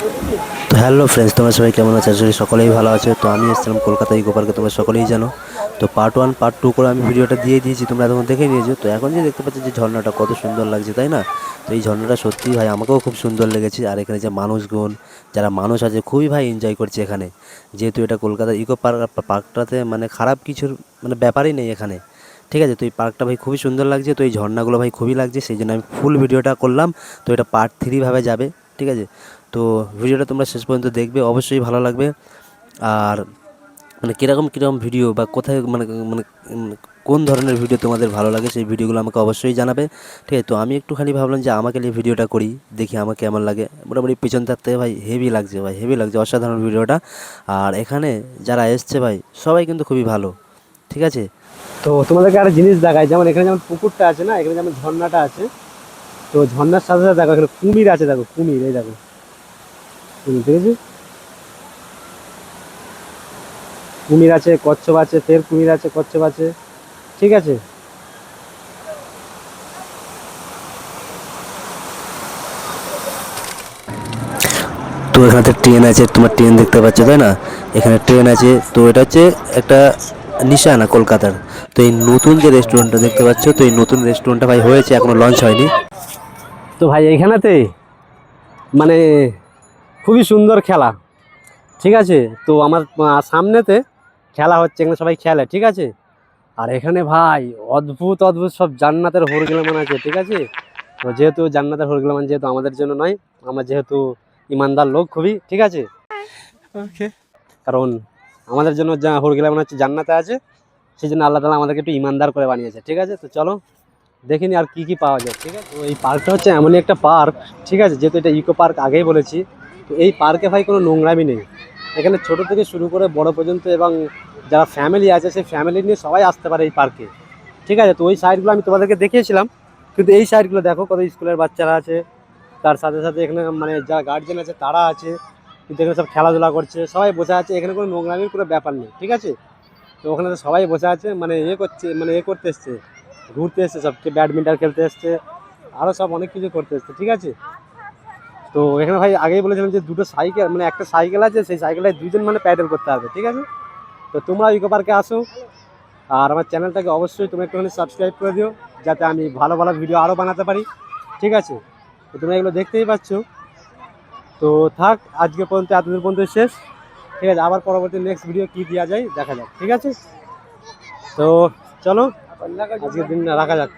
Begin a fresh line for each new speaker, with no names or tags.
তো hello friends, তোমরা সবাই কেমন আছো? আসলে সকলেই ভালো আছে। তো আমি এসেছিলাম কলকাতা ইকো পার্কে, তোমরা সকলেই জানো। তো পার্ট 1 পার্ট 2 করে আমি ভিডিওটা দিয়ে দিয়েছি, তোমরা এখন দেখে নিয়েছো। তো এখন যে দেখতে পাচ্ছ যে ঝর্ণাটা কত সুন্দর লাগছে, তাই না? তো এই ঝর্ণাটা সত্যিই ভাই আমাকেও খুব সুন্দর লেগেছে। আর এখানে যে মানুষগুণ, যারা মানুষ আছে, খুবই ভাই এনজয় করছে এখানে। যেহেতু এটা কলকাতা ইকো পার্ক, পার্কটাতে মানে খারাপ কিছুর মানে ব্যাপারই নেই এখানে, ঠিক আছে? তো এই পার্কটা ভাই খুবই সুন্দর লাগছে। তো এই ঝর্ণাগুলো ভাই খুবই লাগছে, সেই জন্য আমি ফুল ভিডিওটা করলাম। তো এটা পার্ট 3 ভাবে যাবে, ঠিক আছে? তো ভিডিওটা তোমরা শেষ পর্যন্ত দেখবে, অবশ্যই ভালো লাগবে। আর মানে কীরকম ভিডিও বা কোথায় মানে মানে উম, কোন ধরনের ভিডিও তোমাদের ভালো লাগে সেই ভিডিওগুলো আমাকে অবশ্যই জানাবে, ঠিক আছে? তো আমি একটুখানি ভাবলাম যে আমাকে নিয়ে ভিডিওটা করি, দেখি আমার কেমন লাগে। মোটামুটি পিছন থাকতে ভাই হেভি লাগছে, ভাই হেভি লাগছে, অসাধারণ ভিডিওটা। আর এখানে যারা এসছে ভাই সবাই কিন্তু খুবই ভালো, ঠিক আছে?
তো তোমাদেরকে একটা জিনিস দেখায়, যেমন এখানে যেমন পুকুরটা আছে না, এখানে যেমন ঝর্ণাটা আছে। তো ঝর্ণার সাথে সাথে দেখো এখানে কুমির আছে, দেখো কুমির, এই দেখো কুমির, ঠিক আছে? কুমির আছে, কচ্ছপ আছে, ফের কুমির আছে, কচ্ছপ আছে, ঠিক আছে?
তো এখানে ট্রেন আছে, তোমার ট্রেন দেখতে পাচ্ছ, তাই না? এখানে ট্রেন আছে। তো এটা হচ্ছে একটা নিশানা কলকাতার। তো এই নতুন যে রেস্টুরেন্টটা দেখতে পাচ্ছ, তো এই নতুন রেস্টুরেন্টটা ভাই হয়েছে, এখনো লঞ্চ হয়নি।
তো ভাই এইখানেতে মানে খুবই সুন্দর খেলা, ঠিক আছে? তো আমার সামনেতে খেলা হচ্ছে, এখানে সবাই খেলে, ঠিক আছে? আর এখানে ভাই অদ্ভুত অদ্ভুত সব জান্নাতের হোরগেলামান আছে, ঠিক আছে? তো যেহেতু জান্নাতের হোরগেলামান যেহেতু আমাদের জন্য নয়, আমরা যেহেতু ইমানদার লোক খুবই, ঠিক আছে? ওকে, কারণ আমাদের জন্য যা হোরগেলামান হচ্ছে জান্নাতে আছে, সেই জন্য আল্লাহ তাআলা আমাদেরকে একটু ইমানদার করে বানিয়েছে, ঠিক আছে? তো চলো দেখিনি আর কি কি পাওয়া যায়, ঠিক আছে? তো এই পার্কটা হচ্ছে এমনই একটা পার্ক, ঠিক আছে? যেহেতু এটা ইকো পার্ক আগেই বলেছি। তো এই পার্কে ভাই কোনো নোংরামি নেই। এখানে ছোট থেকে শুরু করে বড় পর্যন্ত, এবং যারা ফ্যামিলি আছে সেই ফ্যামিলি নিয়ে সবাই আসতে পারে এই পার্কে, ঠিক আছে? তো ওই সাইডগুলো আমি তোমাদেরকে দেখিয়েছিলাম, কিন্তু এই সাইডগুলো দেখো, কত স্কুলের বাচ্চারা আছে, তার সাথে সাথে এখানে মানে যারা গার্জেন আছে তারা আছে, কিন্তু এখানে সব খেলাধুলা করছে, সবাই বসে আছে, এখানে কোনো নোংরামির কোনো ব্যাপার নেই, ঠিক আছে? তো ওখানে তো সবাই বসে আছে, মানে করছে, মানে করতে এসছে, ঘুরতে এসছে, সবকে ব্যাডমিন্টন খেলতে এসছে, আরও সব অনেক কিছু করতে এসছে, ঠিক আছে? তো এখানে ভাই আগেই বলেছিলাম যে দুটো সাইকেল, মানে একটা সাইকেল আছে, সেই সাইকেলটায় দুজন মানে প্যাডেল করতে হবে, ঠিক আছে? তো তোমরা ইকো পার্কে আসো, আর আমার চ্যানেলটাকে অবশ্যই তোমরা একটুখানি সাবস্ক্রাইব করে দিও, যাতে আমি ভালো ভালো ভিডিও আরও বানাতে পারি, ঠিক আছে? তো তোমরা এগুলো দেখতেই পাচ্ছ। তো থাক, আজকে পর্যন্ত এতদূর পর্যন্ত শেষ, ঠিক আছে? আবার পরবর্তী নেক্সট ভিডিও কী দেওয়া যায় দেখা যাক, ঠিক আছে? তো চলো আজকের দিন রাখা যাক।